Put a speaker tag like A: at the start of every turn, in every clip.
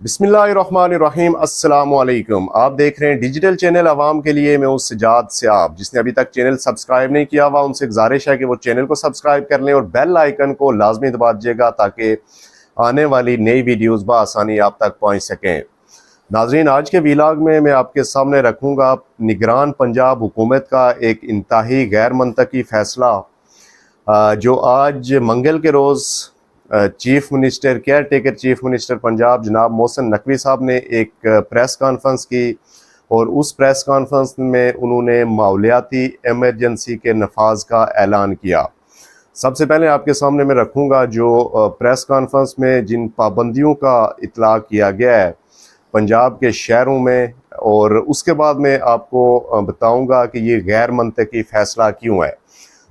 A: बिस्मिल्लाहिर्रहमानिर्रहीम अस्सलाम वालेकुम। आप देख रहे हैं डिजिटल चैनल आवाम के लिए। मैं हूं सजाद सियाब। जिसने अभी तक चैनल सब्सक्राइब नहीं किया हुआ उनसे गुजारिश है कि वो चैनल को सब्सक्राइब कर लें और बेल आइकन को लाजमी दबा दीजिएगा ताकि आने वाली नई वीडियोस बआसानी आप तक पहुंच सकें। नाजरीन, आज के व्लॉग में मैं आपके सामने रखूंगा निगरान पंजाब हुकूमत का एक इंतहाई गैर मंतकी फैसला जो आज मंगल के रोज़ chief minister caretaker chief minister Punjab जनाब मोहसिन नकवी साहब ने एक प्रेस कॉन्फ्रेंस की और उस प्रेस कॉन्फ्रेंस में उन्होंने माहौलियाती एमरजेंसी के नफाज का ऐलान किया। सबसे पहले आपके सामने मैं रखूंगा जो प्रेस कॉन्फ्रेंस में जिन पाबंदियों का इतलाक किया गया है पंजाब के शहरों में, और उसके बाद मैं आपको बताऊंगा कि ये गैर मंतकी फ़ैसला क्यों है।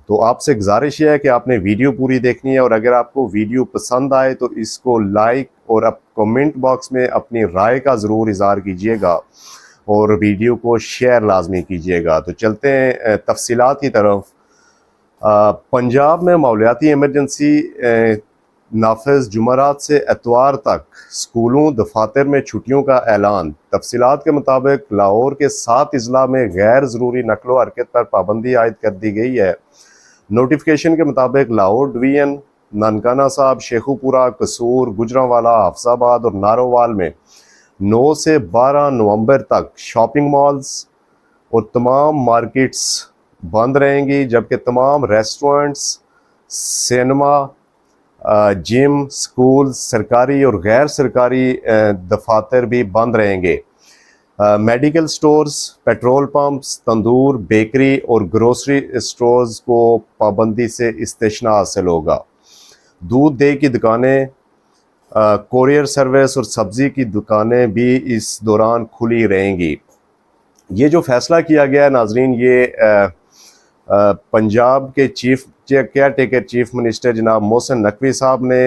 A: तो आपसे गुजारिश है कि आपने वीडियो पूरी देखनी है और अगर आपको वीडियो पसंद आए तो इसको लाइक और अब कमेंट बॉक्स में अपनी राय का ज़रूर इज़हार कीजिएगा और वीडियो को शेयर लाजमी कीजिएगा। तो चलते हैं तफसीलात की तरफ। पंजाब में माहौलियाती एमरजेंसी नाफिज जुमेरात से एतवार तक स्कूलों दफातर में छुट्टियों का ऐलान। तफसीलात के मुताबिक लाहौर के 7 अजला में गैर ज़रूरी नकलो हरकत पर पाबंदी आयद कर दी गई है। नोटिफिकेशन के मुताबिक लाहौर डिवीजन, ननकाना साहब, शेखुपुरा, कसूर, गुजरांवाला, हफ्साबाद और नारोवाल में 9 से 12 नवंबर तक शॉपिंग मॉल्स और तमाम मार्केट्स बंद रहेंगी, जबकि तमाम रेस्टोरेंट्स, सिनेमा, जिम, स्कूल, सरकारी और गैर सरकारी दफातर भी बंद रहेंगे। मेडिकल स्टोर्स, पेट्रोल पंप्स, तंदूर, बेकरी और ग्रोसरी स्टोर्स को पाबंदी से इस्तिस्ना हासिल होगा। दूध दही की दुकानें, कोरियर सर्विस और सब्ज़ी की दुकानें भी इस दौरान खुली रहेंगी। ये जो फ़ैसला किया गया है नाजरीन, ये पंजाब के chief care taker chief minister जनाब मोहसिन नकवी साहब ने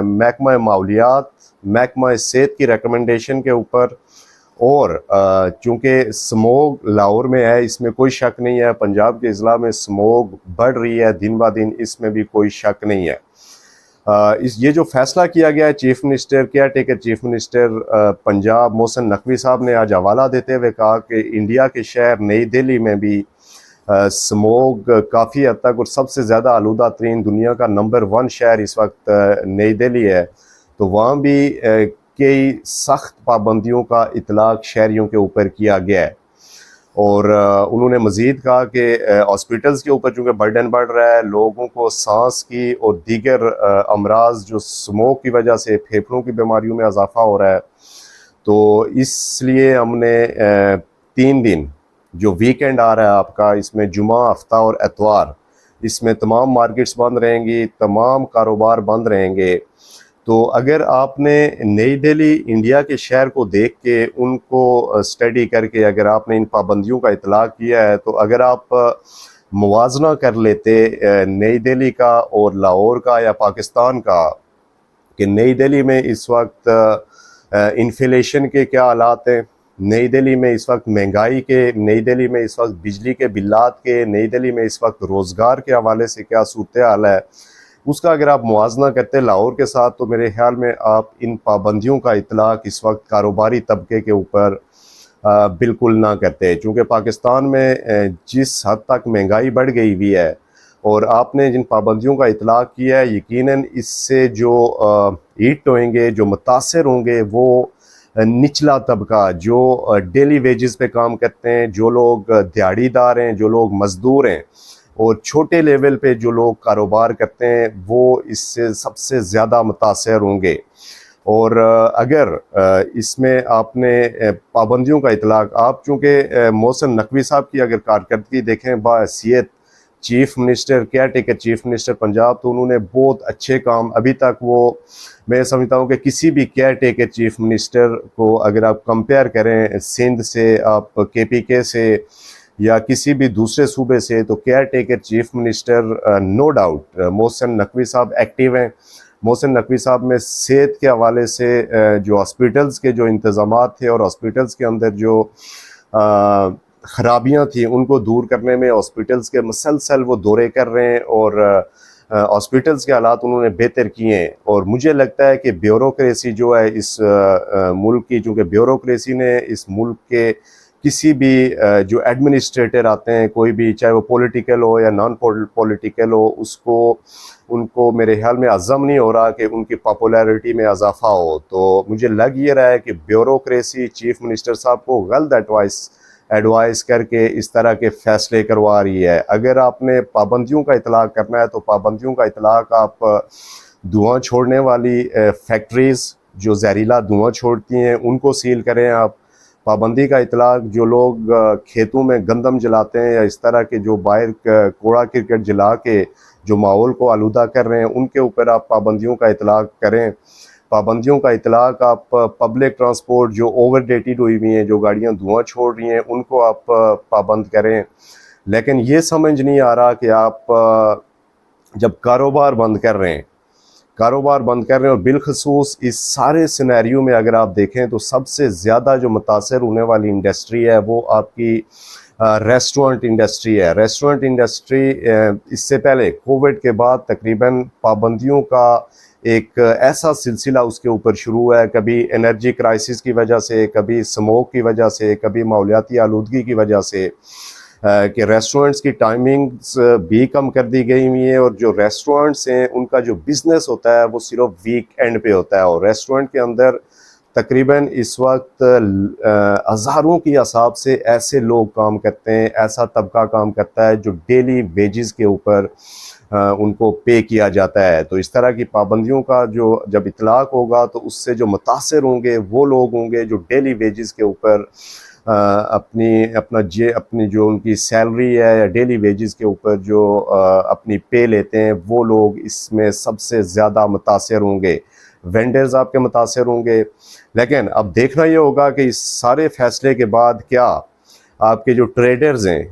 A: महकमा माहौलियात, महकमा सेहत की रिकमेंडेशन के ऊपर, और चूँकि स्मोग लाहौर में है, इसमें कोई शक नहीं है। पंजाब के अजला में स्मोग बढ़ रही है दिन ब दिन, इसमें भी कोई शक नहीं है। ये जो फैसला किया गया है chief minister caretaker chief minister Punjab Mohsin Naqvi साहब ने आज हवाला देते हुए कहा कि इंडिया के शहर नई दिल्ली में भी स्मोग काफ़ी हद तक, और सबसे ज़्यादा आलूदा तरीन दुनिया का नंबर 1 शहर इस वक्त नई दिल्ली है, तो वहाँ भी कई सख्त पाबंदियों का इतलाक शहरियों के ऊपर किया गया है। और उन्होंने मज़ीद कहा कि हॉस्पिटल्स के ऊपर चूँकि बर्डन बढ़ रहा है, लोगों को सांस की और दीगर अमराज जो स्मोक की वजह से फेफड़ों की बीमारियों में इजाफा हो रहा है, तो इसलिए हमने 3 दिन जो वीकेंड आ रहा है आपका, इसमें जुमा, हफ्ता और एतवार, इसमें तमाम मार्केट्स बंद रहेंगी, तमाम कारोबार बंद रहेंगे। तो अगर आपने नई दिल्ली इंडिया के शहर को देख के उनको स्टडी करके अगर आपने इन पाबंदियों का इतलाक किया है, तो अगर आप मुवाजना कर लेते नई दिल्ली का और लाहौर का या पाकिस्तान का, कि नई दिल्ली में इस वक्त इन्फ्लेशन के क्या हालात हैं, नई दिल्ली में इस वक्त महंगाई के, नई दिल्ली में इस वक्त बिजली के बिल्लात के, नई दिल्ली में इस वक्त रोज़गार के हवाले से क्या सूरत हाल है, उसका अगर आप मुआजना करते लाहौर के साथ, तो मेरे ख्याल में आप इन पाबंदियों का इतलाक इस वक्त कारोबारी तबके के ऊपर बिल्कुल ना करते। चूँकि पाकिस्तान में जिस हद तक महंगाई बढ़ गई हुई है और आपने जिन पाबंदियों का इतलाक किया है, यकीनन इससे जो हिट होंगे, जो मुतासर होंगे, वो निचला तबका जो डेली वेजेस पे काम करते हैं, जो लोग दिहाड़ीदार हैं, जो लोग मज़दूर हैं, और छोटे लेवल पे जो लोग कारोबार करते हैं, वो इससे सबसे ज़्यादा मुतासर होंगे। और अगर इसमें आपने पाबंदियों का इतलाक, आप चूँकि मोहसिन नकवी साहब की अगर कारकर्दगी देखें बाहैसियत chief minister caretaker chief minister Punjab, तो उन्होंने बहुत अच्छे काम अभी तक, वो मैं समझता हूँ कि किसी भी केयर टेकर चीफ मिनिस्टर को अगर आप कंपेयर करें सिंध से, आप KPK से या किसी भी दूसरे सूबे से, तो caretaker chief minister no doubt Mohsin Naqvi साहब एक्टिव हैं। मोहसिन नकवी साहब में सेहत के हवाले से जो हॉस्पिटल्स के जो इंतज़ामात थे और हॉस्पिटल्स के अंदर जो ख़राबियाँ थी उनको दूर करने में हॉस्पिटल्स के मसलसल वो दौरे कर रहे हैं, और हॉस्पिटल्स के हालात उन्होंने बेहतर किए हैं। और मुझे लगता है कि ब्यूरोक्रेसी जो है इस मुल्क की, चूँकि ब्यूरोक्रेसी ने इस मुल्क के किसी भी जो एडमिनिस्ट्रेटर आते हैं, कोई भी, चाहे वो पॉलिटिकल हो या नॉन पॉलिटिकल हो, उनको मेरे ख्याल में अज़म नहीं हो रहा कि उनकी पॉपुलैरिटी में इजाफा हो। तो मुझे लग ये रहा है कि ब्यूरोक्रेसी चीफ मिनिस्टर साहब को गलत एडवाइस करके इस तरह के फ़ैसले करवा रही है। अगर आपने पाबंदियों का इतलाक़ करना है तो पाबंदियों का इतलाक़ आप धुआं छोड़ने वाली फैक्ट्रीज़ जो जहरीला धुआं छोड़ती हैं उनको सील करें। आप पाबंदी का इतलाक़ जो लोग खेतों में गंदम जलाते हैं या इस तरह के जो बाहर कूड़ा करकट जला के जो माहौल को आलूदा कर रहे हैं उनके ऊपर आप पाबंदियों का इतलाक़ करें। पाबंदियों का इतलाक़ आप पब्लिक ट्रांसपोर्ट जो ओवरडेटेड हुई हुई हैं, जो गाड़ियां धुआं छोड़ रही हैं, उनको आप पाबंद करें। लेकिन ये समझ नहीं आ रहा कि आप जब कारोबार बंद कर रहे हैं और बिलखसूस इस सारे सिनेरियो में अगर आप देखें तो सबसे ज़्यादा जो मुतासर होने वाली इंडस्ट्री है वो आपकी रेस्टोरेंट इंडस्ट्री है। रेस्टोरेंट इंडस्ट्री इससे पहले कोविड के बाद तकरीबन पाबंदियों का एक ऐसा सिलसिला उसके ऊपर शुरू हुआ है, कभी एनर्जी क्राइसिस की वजह से, कभी स्मोक की वजह से, कभी माहौलियाती आलूदगी की वजह से, कि रेस्टोरेंट्स की टाइमिंग्स भी कम कर दी गई हुई हैं। और जो रेस्टोरेंट्स हैं उनका जो बिज़नेस होता है वो सिर्फ वीक एंड पे होता है। और रेस्टोरेंट के अंदर तकरीबन इस वक्त हज़ारों की हिसाब से ऐसे लोग काम करते हैं, ऐसा तबका काम करता है जो डेली वेजेस के ऊपर उनको पे किया जाता है। तो इस तरह की पाबंदियों का जो जब इतलाक़ होगा तो उससे जो मुतासर होंगे वो लोग होंगे जो डेली वेजेस के ऊपर अपनी जो उनकी सैलरी है या डेली वेजेस के ऊपर जो अपनी पे लेते हैं, वो लोग इसमें सबसे ज़्यादा मुतासर होंगे। वेंडर्स आपके मुतासर होंगे। लेकिन अब देखना ये होगा कि इस सारे फैसले के बाद क्या आपके जो ट्रेडर्स हैं,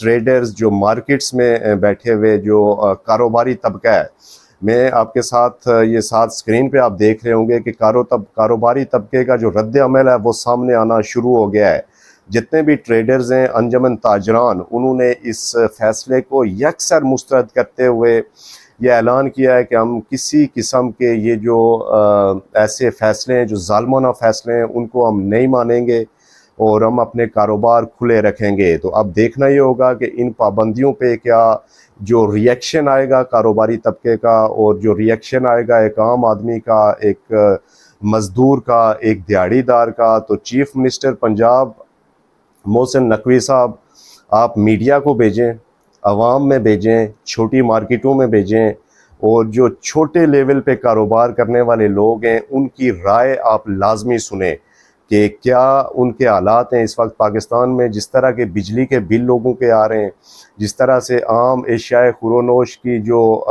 A: ट्रेडर्स जो मार्केट्स में बैठे हुए जो कारोबारी तबका है, मैं आपके साथ ये साथ स्क्रीन पे आप देख रहे होंगे कि कारोबारी तबके का जो रद्द अमल है वो सामने आना शुरू हो गया है। जितने भी ट्रेडर्स हैं, अंजमन ताजरान, उन्होंने इस फैसले को यकसर मुस्तरद करते हुए ये ऐलान किया है कि हम किसी किस्म के ये जो ऐसे फ़ैसले हैं, जो ज़ालिमाना फ़ैसले हैं, उनको हम नहीं मानेंगे और हम अपने कारोबार खुले रखेंगे। तो अब देखना ये होगा कि इन पाबंदियों पे क्या जो रिएक्शन आएगा कारोबारी तबके का, और जो रिएक्शन आएगा एक आम आदमी का, एक मज़दूर का, एक दिहाड़ीदार का। तो चीफ़ मिनिस्टर पंजाब मोहसिन नकवी साहब, आप मीडिया को भेजें, आवाम में भेजें, छोटी मार्केटों में भेजें, और जो छोटे लेवल पे कारोबार करने वाले लोग हैं उनकी राय आप लाजमी सुने कि क्या उनके हालात हैं इस वक्त पाकिस्तान में। जिस तरह के बिजली के बिल लोगों के आ रहे हैं, जिस तरह से आम एशियाए खुरोनोश की जो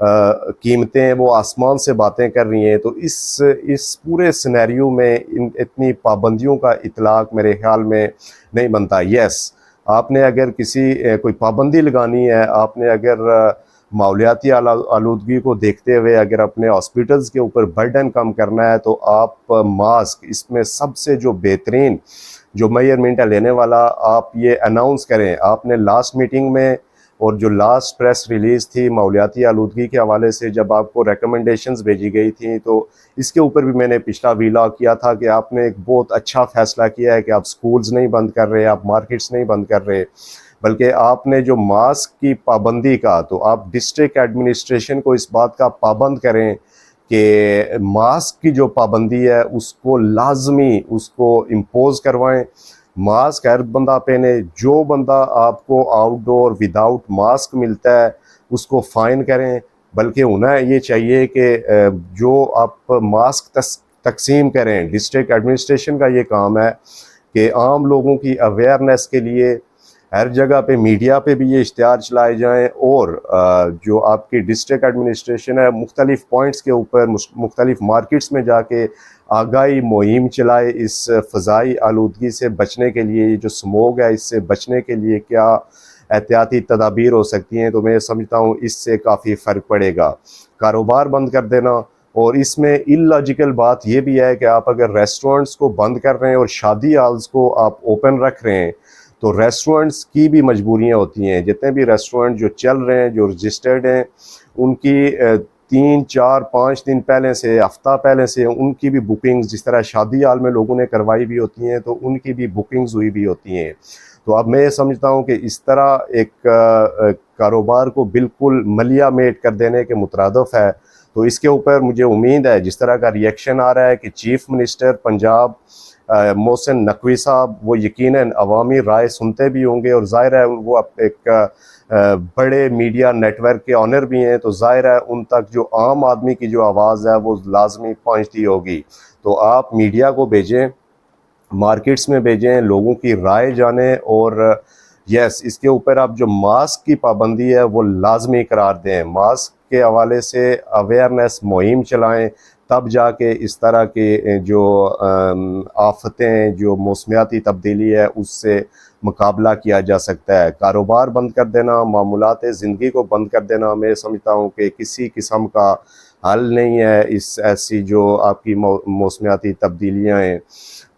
A: कीमतें हैं वो आसमान से बातें कर रही हैं। तो इस पूरे सिनेरियो में इतनी पाबंदियों का इतलाक़ मेरे ख्याल में नहीं बनता। यस, आपने अगर कोई पाबंदी लगानी है, आपने अगर माहौलियाती आलूदगी को देखते हुए अगर अपने हॉस्पिटल्स के ऊपर बर्डन कम करना है, तो आप मास्क, इसमें सबसे जो बेहतरीन जो मेजरमेंट लेने वाला, आप ये अनाउंस करें। आपने लास्ट मीटिंग में और जो लास्ट प्रेस रिलीज़ थी माहौलियाती आलूदगी के हवाले से, जब आपको रिकमेंडेशंस भेजी गई थी, तो इसके ऊपर भी मैंने पिछला व्लॉग किया था कि आपने एक बहुत अच्छा फ़ैसला किया है कि आप स्कूल्स नहीं बंद कर रहे, आप मार्केट्स नहीं बंद कर रहे, बल्कि आपने जो मास्क की पाबंदी का, तो आप डिस्ट्रिक्ट एडमिनिस्ट्रेशन को इस बात का पाबंद करें कि मास्क की जो पाबंदी है उसको लाजमी उसको इम्पोज़ करवाएं। मास्क हर बंदा पहने। जो बंदा आपको आउटडोर विदाउट मास्क मिलता है उसको फ़ाइन करें। बल्कि उन्हें ये चाहिए कि जो आप मास्क तकसीम करें, डिस्ट्रिक्ट एडमिनिस्ट्रेशन का ये काम है कि आम लोगों की अवेयरनेस के लिए हर जगह पे मीडिया पे भी ये इश्तिहार चलाए जाएं, और जो आपकी डिस्ट्रिक्ट एडमिनिस्ट्रेशन है मुख्तलिफ पॉइंट्स के ऊपर मुख्तलिफ मार्केट्स में जाके आगाही मुहिम चलाए इस फ़ज़ाई आलूदगी से बचने के लिए। ये जो स्मोग है इससे बचने के लिए क्या एहतियाती तदाबीर हो सकती हैं। तो मैं समझता हूँ इससे काफ़ी फ़र्क पड़ेगा। कारोबार बंद कर देना, और इसमें इलॉजिकल बात यह भी है कि आप अगर रेस्टोरेंट्स को बंद कर रहे हैं और शादी हॉल्स को आप ओपन रख रहे हैं, तो रेस्टोरेंट्स की भी मजबूरियां होती हैं। जितने भी रेस्टोरेंट जो चल रहे हैं, जो रजिस्टर्ड हैं, उनकी 3 4 5 दिन पहले से, हफ्ता पहले से उनकी भी बुकिंग्स, जिस तरह शादी हाल में लोगों ने करवाई भी होती हैं, तो उनकी भी बुकिंग्स हुई भी होती हैं। तो अब मैं ये समझता हूँ कि इस तरह एक कारोबार को बिल्कुल मलिया मेट कर देने के मुतरादफ है। तो इसके ऊपर मुझे उम्मीद है, जिस तरह का रिएक्शन आ रहा है, कि चीफ मिनिस्टर पंजाब मोहसिन नकवी साहब वो यकीनन अवामी राय सुनते भी होंगे, और ज़ाहिर है वो एक बड़े मीडिया नेटवर्क के ऑनर भी हैं, तो ज़ाहिर है उन तक जो आम आदमी की जो आवाज़ है वो लाजमी पहुंचती होगी। तो आप मीडिया को भेजें, मार्केट्स में भेजें, लोगों की राय जानें, और यस, इसके ऊपर आप जो मास्क की पाबंदी है वो लाजमी करार दें। मास्क के हवाले से अवेयरनेस मुहिम चलाएं, तब जाके इस तरह के जो आफतें, जो मौसमियाती तब्दीली है, उससे मुकाबला किया जा सकता है। कारोबार बंद कर देना, मामूलात ज़िंदगी को बंद कर देना, मैं समझता हूँ कि किसी किस्म का हल नहीं है इस ऐसी जो आपकी मौसमियाती तब्दीलियाँ हैं।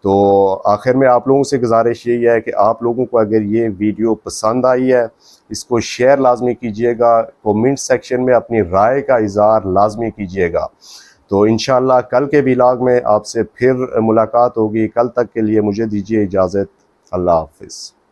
A: तो आखिर में आप लोगों से गुजारिश यही है कि आप लोगों को अगर ये वीडियो पसंद आई है, इसको शेयर लाजमी कीजिएगा, कमेंट सेक्शन में अपनी राय का इज़हार लाजमी कीजिएगा। तो इंशाअल्लाह कल के व्लॉग में आपसे फिर मुलाकात होगी। कल तक के लिए मुझे दीजिए इजाज़त। अल्लाह हाफ़िज़।